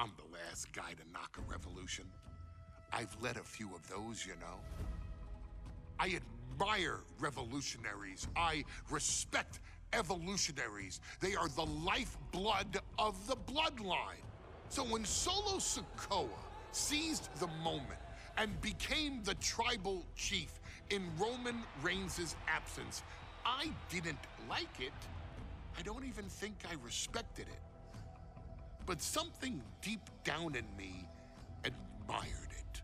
I'm the last guy to knock a revolution. I've led a few of those, you know. I admire revolutionaries. I respect evolutionaries. They are the lifeblood of the bloodline. So when Solo Sikoa seized the moment and became the tribal chief in Roman Reigns' absence, I didn't like it. I don't even think I respected it. But something deep down in me admired it.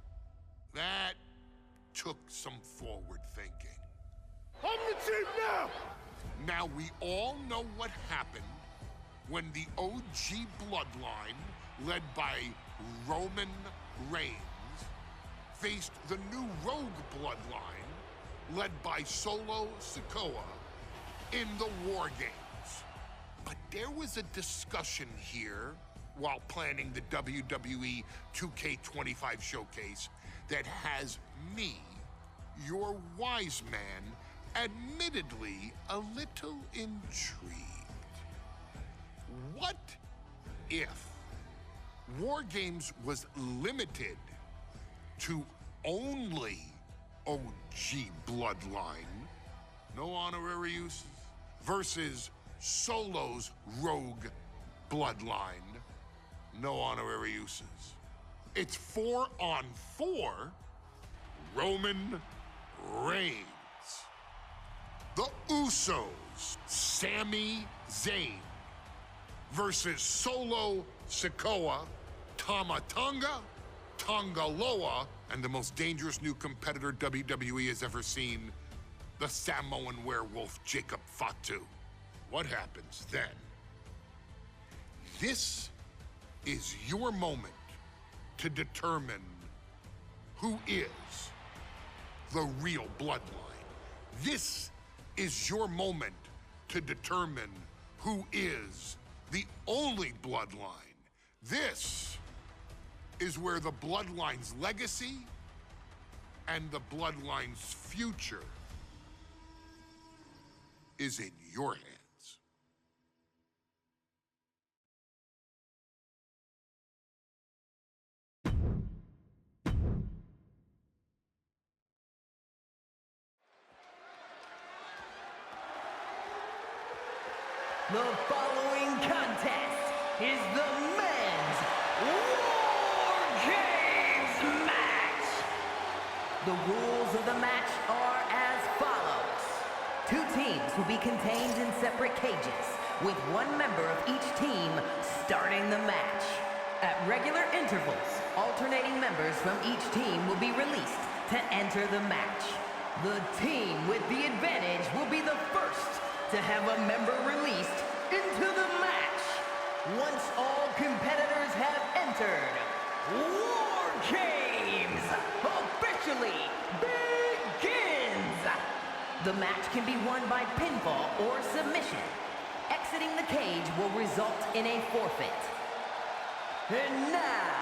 That took some forward thinking. I'm the chief now! Now we all know what happened when the OG bloodline, led by Roman Reigns, faced the new rogue bloodline, led by Solo Sikoa, in the War Games. But there was a discussion here while planning the WWE 2K25 showcase that has me, your wise man, admittedly a little intrigued. What if War Games was limited to only OG bloodline, no honorary uses, versus Solo's rogue bloodline, no honorary uses? It's 4-on-4 Roman Reigns. The Usos, Sami Zayn, versus Solo Sikoa, Tama Tonga, Tonga Loa, and the most dangerous new competitor WWE has ever seen, the Samoan werewolf Jacob Fatu. What happens then? This is your moment to determine who is the real bloodline. This is your moment to determine who is the only bloodline. This is where the bloodline's legacy and the bloodline's future is in your hands. The following contest is the men's War Games match. The rules of the match are as follows. 2 teams will be contained in separate cages, with 1 member of each team starting the match. At regular intervals, alternating members from each team will be released to enter the match. The team with the advantage will be the first to have a member released into the match. Once all competitors have entered, War Games officially begins. The match can be won by pinfall or submission. Exiting the cage will result in a forfeit. And now,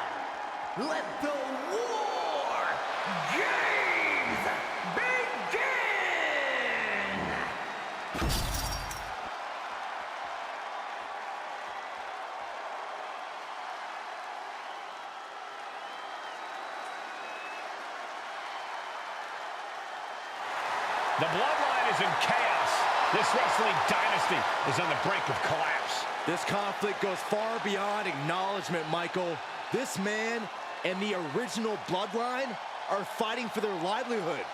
let the War Games begin! The Bloodline is in chaos. This wrestling dynasty is on the brink of collapse. This conflict goes far beyond acknowledgement, Michael. This man and the original Bloodline are fighting for their livelihood.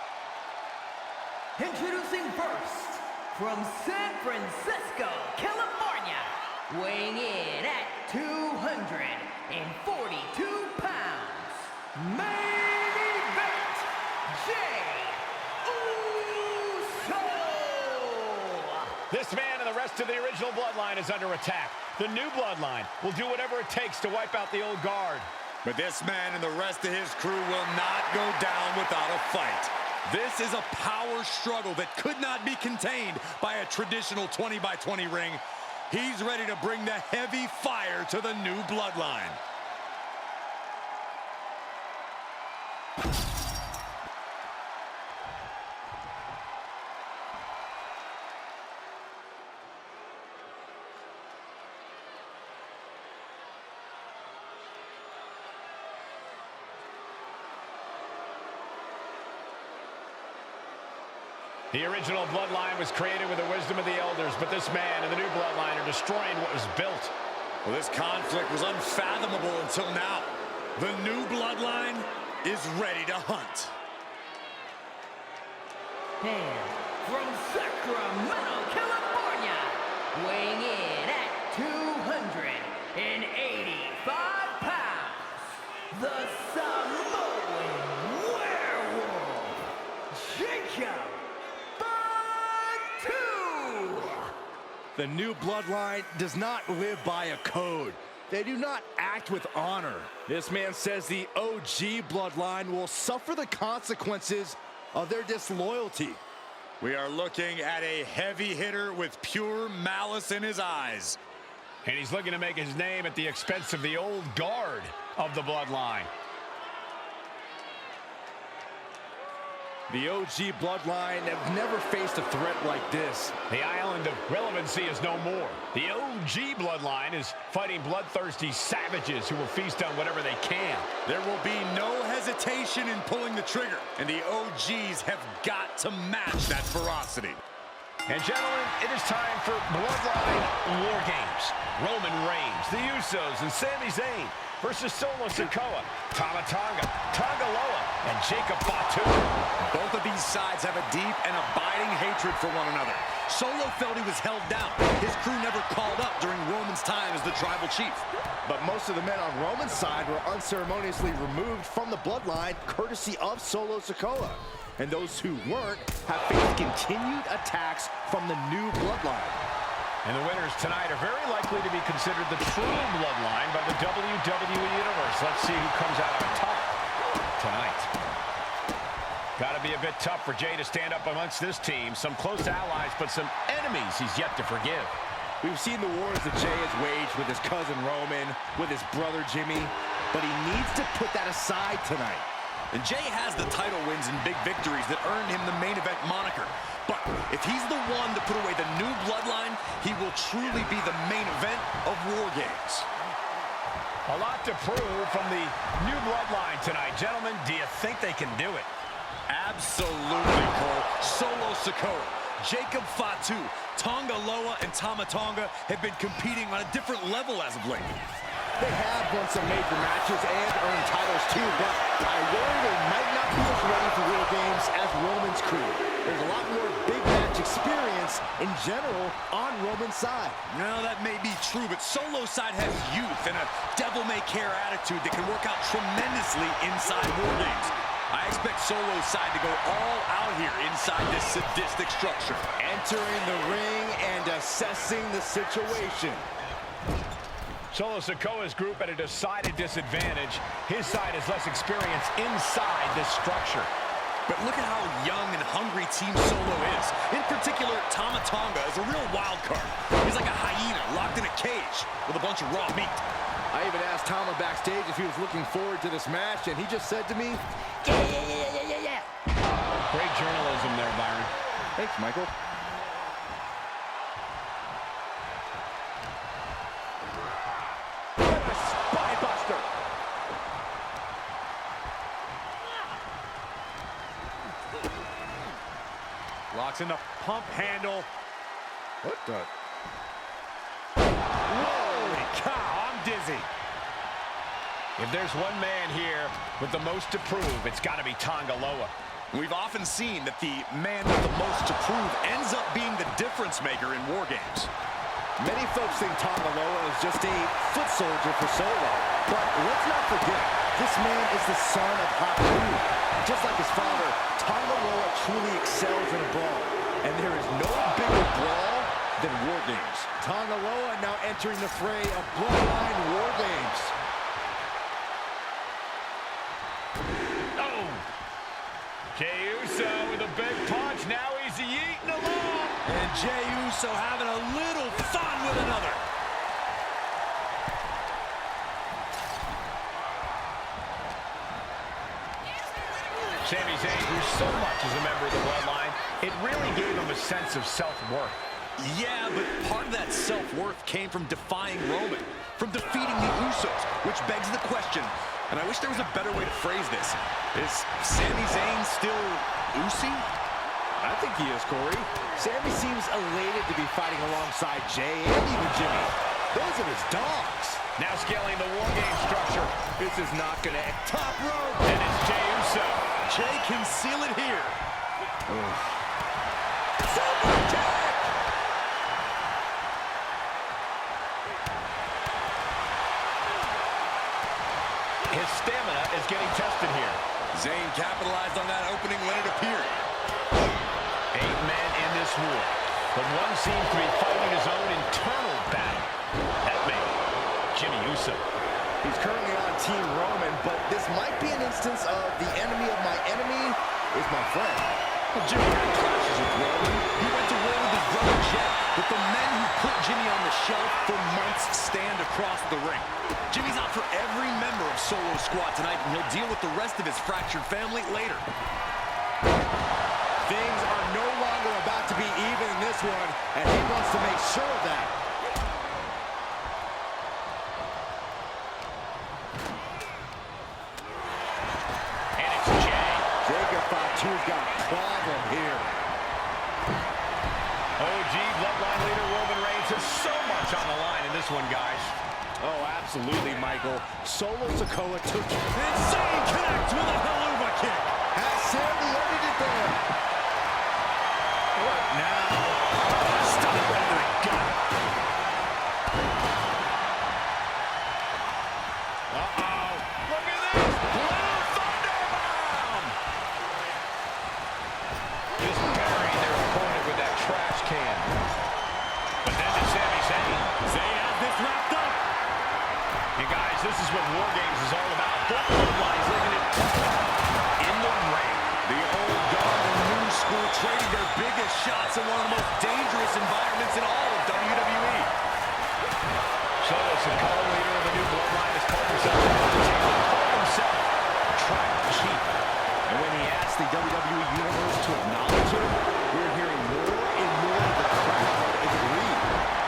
Introducing first, from San Francisco, California, weighing in at 242 pounds, main event, Jay Uso! This man and the rest of the original Bloodline is under attack. The new Bloodline will do whatever it takes to wipe out the old guard. But this man and the rest of his crew will not go down without a fight. This is a power struggle that could not be contained by a traditional 20-by-20 ring. He's ready to bring the heavy fire to the new Bloodline. The original Bloodline was created with the wisdom of the elders, but this man and the new Bloodline are destroying what was built. Well, this conflict was unfathomable until now. The new Bloodline is ready to hunt. And from Sacramento, California, weighing in at 285 pounds, the Samoan Werewolf, Jacob Fatu. The new Bloodline does not live by a code. They do not act with honor. This man says the OG Bloodline will suffer the consequences of their disloyalty. We are looking at a heavy hitter with pure malice in his eyes. And he's looking to make his name at the expense of the old guard of the Bloodline. The OG Bloodline have never faced a threat like this. The island of relevancy is no more. The OG Bloodline is fighting bloodthirsty savages who will feast on whatever they can. There will be no hesitation in pulling the trigger, and the OGs have got to match that ferocity. And gentlemen, it is time for Bloodline War Games. Roman Reigns, the Usos, and Sami Zayn versus Solo Sikoa, Tama Tonga, Tonga Loa, and Jacob Fatu. Both of these sides have a deep and abiding hatred for one another. Solo felt he was held down. His crew never called up during Roman's time as the tribal chief. But most of the men on Roman's side were unceremoniously removed from the Bloodline courtesy of Solo Sikoa. And those who weren't have faced continued attacks from the new Bloodline. And the winners tonight are very likely to be considered the true Bloodline by the WWE Universe. Let's see who comes out on top tonight. Got to be a bit tough for Jay to stand up amongst this team. Some close allies, but some enemies he's yet to forgive. We've seen the wars that Jay has waged with his cousin Roman, with his brother Jimmy, but he needs to put that aside tonight. And Jay has the title wins and big victories that earned him the main event moniker. But if he's the one to put away the new Bloodline, he will truly be the main event of War Games. A lot to prove from the new Bloodline tonight. Gentlemen, do you think they can do it? Absolutely, Cole. Solo Sikoa, Jacob Fatu, Tonga Loa, and Tama Tonga have been competing on a different level as of late. They have won some major matches and earned titles too, but I worry they might not be as ready for War Games as Roman's crew. There's a lot more big match experience in general on Roman's side. No, that may be true, but Solo's side has youth and a devil-may-care attitude that can work out tremendously inside War Games. I expect Solo's side to go all out here inside this sadistic structure. Entering the ring and assessing the situation. Solo Sikoa's group at a decided disadvantage. His side has less experience inside this structure. But look at how young and hungry Team Solo is. In particular, Tama Tonga is a real wild card. He's like a hyena locked in a cage with a bunch of raw meat. I even asked Tama backstage if he was looking forward to this match, and he just said to me, Yeah. Great journalism there, Byron. Thanks, Michael. Locks in the pump handle. What the? Holy cow, I'm dizzy. If there's one man here with the most to prove, it's got to be Tonga Loa. We've often seen that the man with the most to prove ends up being the difference maker in War Games. Many folks think Tonga Loa is just a foot soldier for Solo. But let's not forget, this man is the son of Haku. Just like his father, Tonga Loa truly excels in a brawl. And there is no bigger brawl than War Games. Tonga Loa now entering the fray of Bloodline War Games. Oh! Jey Uso with a big punch. Now he's eating along. And Jey Uso having a little fun with another. Sami Zayn, who so much is a member of the Bloodline, it really gave him a sense of self-worth. Yeah, but part of that self-worth came from defying Roman, from defeating the Usos, which begs the question, and I wish there was a better way to phrase this. Is Sami Zayn still Usi? I think he is, Corey. Sami seems elated to be fighting alongside Jay and even Jimmy. Those are his dogs. Now scaling the War Game structure. This is not going to... Top rope. And it's Jey Uso. Jay can seal it here. Super kick! His stamina is getting tested here. Zayn capitalized on that opening when it appeared. 8 men in this war, but one seems to be fighting his own internal battle. That man, Jimmy Uso. He's currently on Team Roman, but this might be an instance of the enemy of my enemy is my friend. Well, Jimmy had clashes with Roman. He went to war with his brother Jey, but the men who put Jimmy on the shelf for months stand across the ring. Jimmy's out for every member of Solo Squad tonight, and he'll deal with the rest of his fractured family later. Things are no longer about to be even in this one, and he wants to make sure of that. And it's Jey. Jacob Fatu's got a problem here. OG Bloodline leader Roman Reigns has so much on the line in this one, guys. Oh, absolutely, Michael. Solo Sikoa took Insane connect with a haluva kick. Has Sami ended it there? What now? Stop it in the gut. Uh-oh. Look at this. Blue Thunderbomb. Just burying their opponent with that trash can. But then to Sami Zayn. Zayn has this wrapped up. And guys, this is what War Games is all about. Both bloodlines living it in the ring. The old guard and new school trading their biggest shots in one of the most dangerous environments in all of WWE. Solo Sikoa, leader of the new bloodline, has called himself tribal chief. And when he asked the WWE Universe to acknowledge him, we're hearing more and more of the crowd agree.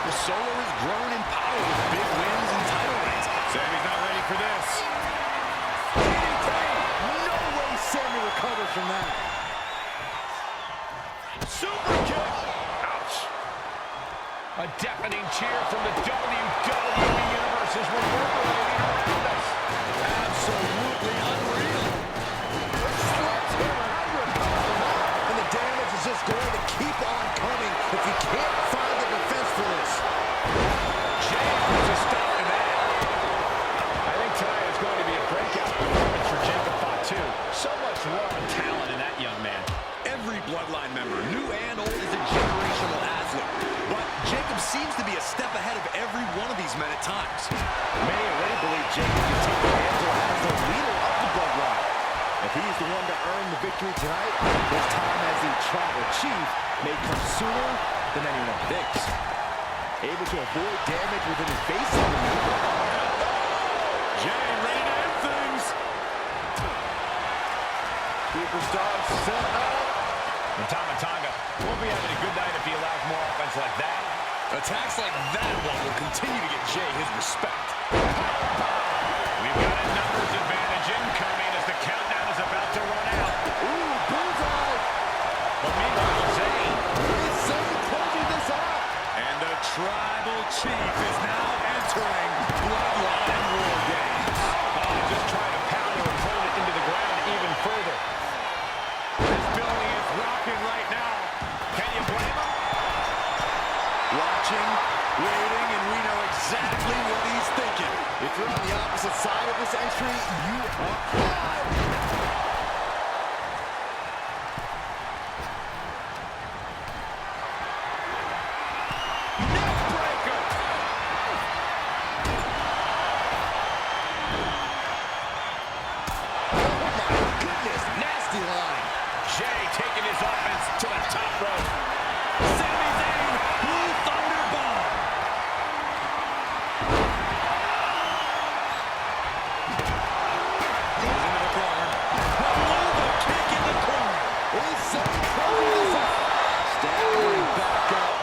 The Solo has grown in power with big wins and title reigns. Sami's not ready for this. No way Sami recovers from that. Super kick! Ouch! A deafening cheer from the WWE Universe is reverberating around us. Absolutely unreal. And the damage is just going to keep on coming if you can't find the defense for this. Jey puts a stop to that. I think tonight is going to be a breakout performance for Jacob Fatu. So much raw talent in that young man. Every Bloodline member, new and old, is a generational athlete. But Jacob seems to be a step ahead of every one of these men at times. Many already believe Jacob can take the mantle as the leader of the Bloodline. If he's the one to earn the victory tonight, his time as the tribal chief may come sooner than anyone thinks. Able to avoid damage within his face of the maneuver. Jey ready to end things. Superstars set up. And Tonga won't be having a good night if he allows more offense like that. Attacks like that one will continue to get Jey his respect. We've got a numbers advantage incoming as the countdown is about to run out. Ooh, bullseye. But meanwhile, Zayn. Is Zayn closing this out? And the tribal chief is now entering Bloodline War Games. Oh, just trying to pound her opponent into the ground even further. This building is rocking right now. Can you blame him? Watching, waiting, and we know exactly what he's thinking. If you're on the opposite side of this entry, you are... Neckbreaker! Oh my goodness, nasty line. Jey taking his offense to the top rope. Sami Zayn, Blue Thunderbomb. Goes into the corner. Haluva kick in the corner. Is Zayn closing this out? Staggering back up,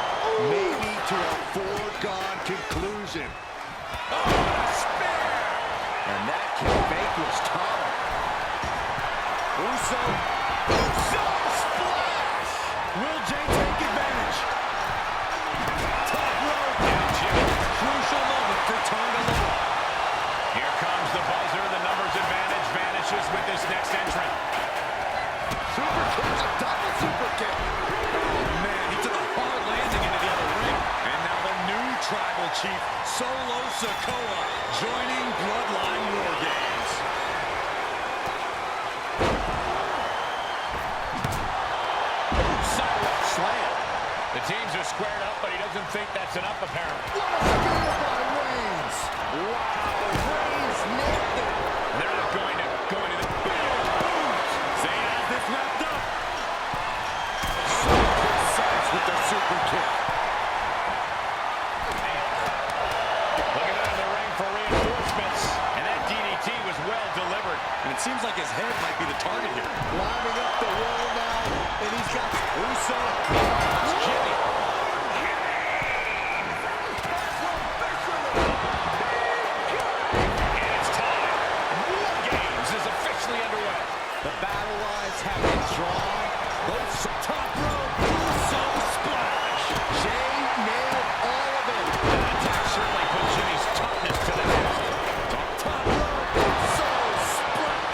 maybe to a foregone conclusion. Oh, what a spear. And that can vanquish Tom. Uso. Uso splash. Chief Solo Sikoa joining Bloodline War Games. Sidewalk slam. The teams are squared up, but he doesn't think that's enough, apparently. What a spear by Reigns. Wow, Reigns nailed it. They're not going to go into the Zayn has this wrapped up. So precise with the super kick. Looking out of the ring for reinforcements. And that DDT was well delivered. And it seems like his head might be the target here. Climbing up the wall now, and he's got Uso. It's Jimmy. And it's time. War Games is officially underway. The battle lines have been drawn. Both top rope, Uso splash. Jay nailed all of it. That attack certainly put Jimmy's toughness to the test. Top rope, Uso splash.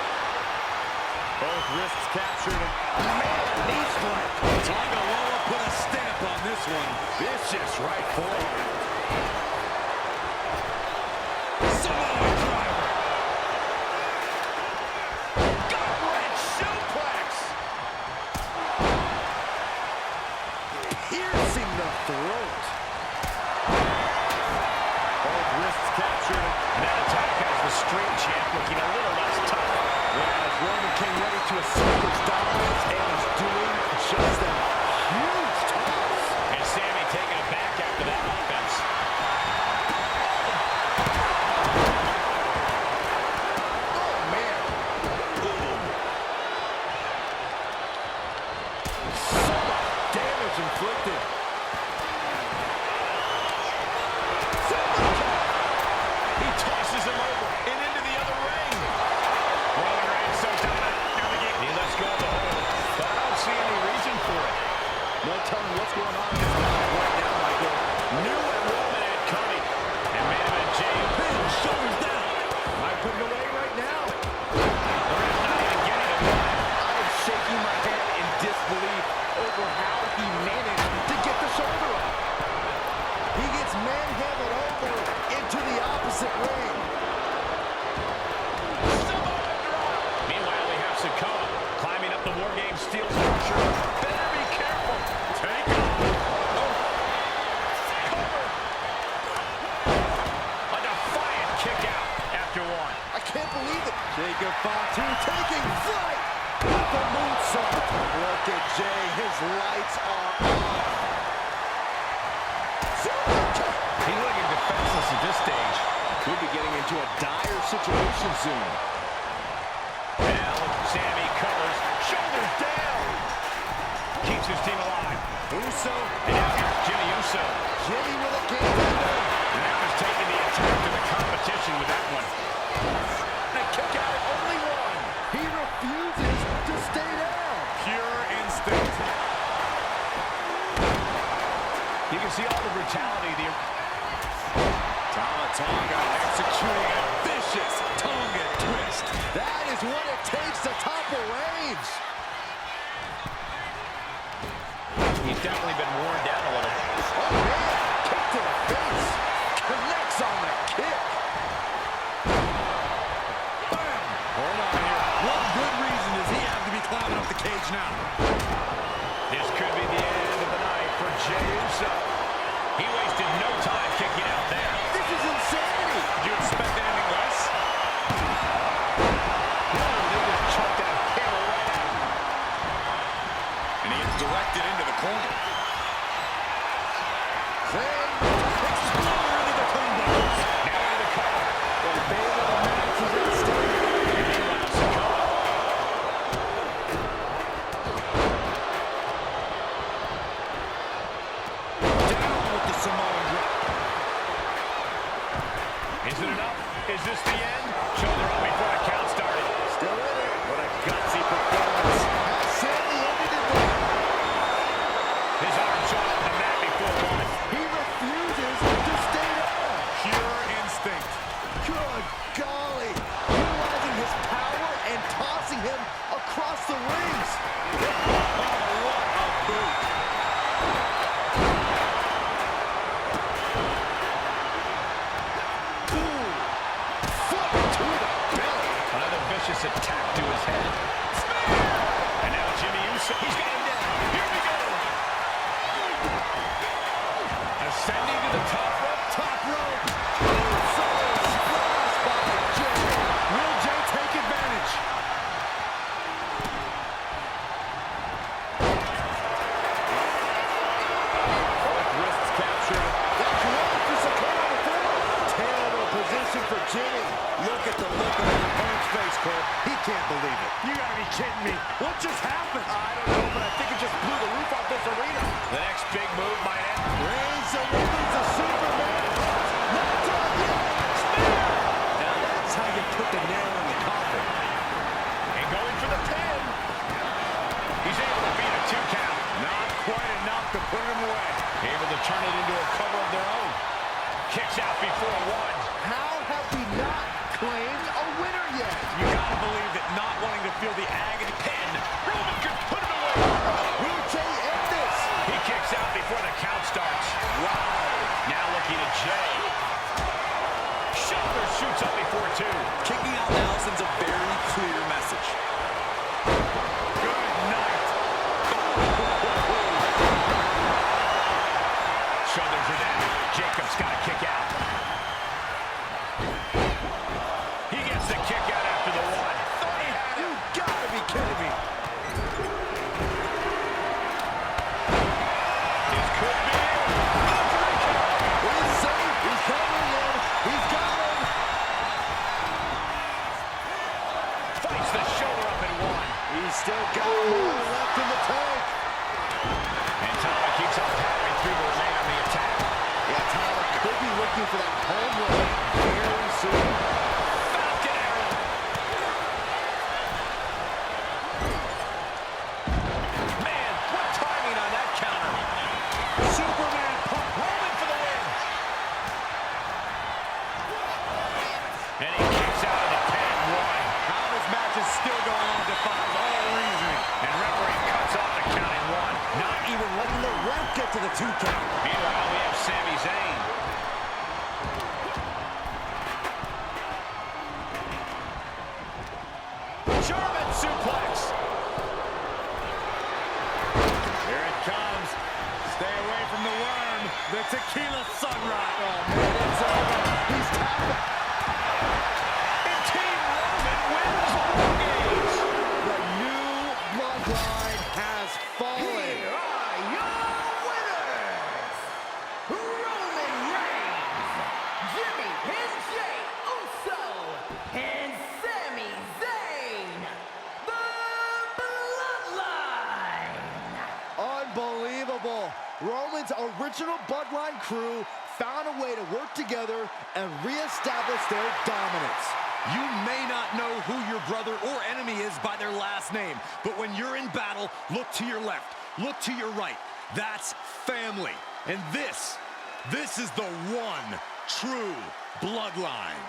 Both wrists captured. Man, knee strike. Tonga Loa put a stamp on this one. Vicious right forward. Samoa driver. Gut-wrench suplex. Piercing the throat. Both wrists captured. And that attack has the Street Champ looking a little less tough. As Roman came ready to assert his dominance, and he's doing just that. Huge toss. And Sammy taking it back after that offense. Oh, man. Boom. So much damage inflicted. He tosses him over and into the other ring. Roman Reigns so dominant. Now the game. He lets go of the hold. But I don't see any reason for it. No telling what's going on in his mind right now, Michael. Knew what Roman had coming. And man event Jay. Shoulders down. Might put it away right now. The ref not even getting him. I am shaking my head in disbelief over how he managed to get the shoulder up. He gets manhandled over into the opposite ring. Meanwhile, we have Sikoa climbing up the War Games steel structure. Better be careful. Take off. Cover. A defiant kick out after one. I can't believe it. Jacob Fatu taking flight. The moonsault. Look at Jay. His lights are on. He's looking defenseless at this stage. Could be getting into a dire situation soon. Now, Sammy covers. Shoulders down. Keeps his team alive. Uso. And now here's Jimmy Uso. Jimmy with a game winner. And now he's taking the attack to the competition with that one. The kick out at only one. He refuses to stay down. Pure instinct. You can see all the brutality. Tonga executing a vicious Tonga twist. That is what it takes to topple Reigns. He's definitely been worn down a little. Oh, man. Kick to the face. Connects on the kick. Bam! Hold on here. What good reason does he have to be climbing up the cage now? This could be the end of the night for Jey Uso. He wasted no time kicking out there. This is insanity. Did you expect anything less? No, they just chucked that hammer right out. And he is directed into the corner. Zayn. Exploder into the combos. Now into the cover. The fate of the match is at stake. And meanwhile, Sikoa. Down with the Samoan drop. Is it enough? Is this the end? Shoulder up before the count started. Still in it. What a gutsy performance. Has Sammy ended it there? His arm shot on the mat before one. He refuses to stay down. Pure instinct. Good golly. Utilizing his power and tossing him across the rings. Oh, what a boot. vicious attack to his head. And now Jimmy Uso, he's got him down. Here we go. Ascending to the top rope. Top rope. Uso splashed by Jay. Will Jay take advantage? Both wrists captured. That's right for Sakura on the floor. Terrible position for Jimmy. Look at the look on his opponent's face, Cole. He can't believe it. You gotta be kidding me. What just happened? I don't know, but I think it just blew the roof off this arena. The next big move might end. Reigns delivers the Superman. Not done yet. Now that's how you put the nail in the coffin. And going for the pin. He's able to beat a 2 count. Not quite enough to put him away. Able to turn it into a cover of their own. Kicks out before one. How have we not claimed a winner yet? You gotta believe that not wanting to feel the agony. Pin. Roman could put it away. Will Jay end this? He kicks out before the count starts. Wow. Now looking at Jay. Shoulder shoots up before 2. Kicking out now sends a very clear message. Good night. Shoulders are down. Jacob's got to kick out. He gets the kick out after the 1. Thought he had it. You gotta be kidding me. This could be it. He's safe. He's covering him. He's got him. Fights the shoulder up in 1. He's still got more left in the tank. And Tyler keeps on powering through the lane on the attack. Yeah, Tyler could be looking for that home run very soon. Falcon arrow. Man, what timing on that counter. Superman pump. Roman for the win. And he kicks out of the pin. 1. How this match is still going on defies all reasoning. And referee cuts off the count in 1. Not even letting the ref get to the 2 count. Meanwhile, we have Sami Zayn. German suplex. Here it comes. Stay away from the worm. The tequila sunrise. Oh, man, it's over. He's tapping. And Team Roman wins all games. The new bloodline has fallen. Here are your winners, Roman Reigns, Jimmy and Jay Uso, and Sami Zayn, the Bloodline. Unbelievable. Roman's original bloodline crew found a way to work together and reestablish their dominance. You may not know who your brother or enemy is by their last name, but when you're in battle, look to your left, look to your right. That's family. And this is the one true bloodline.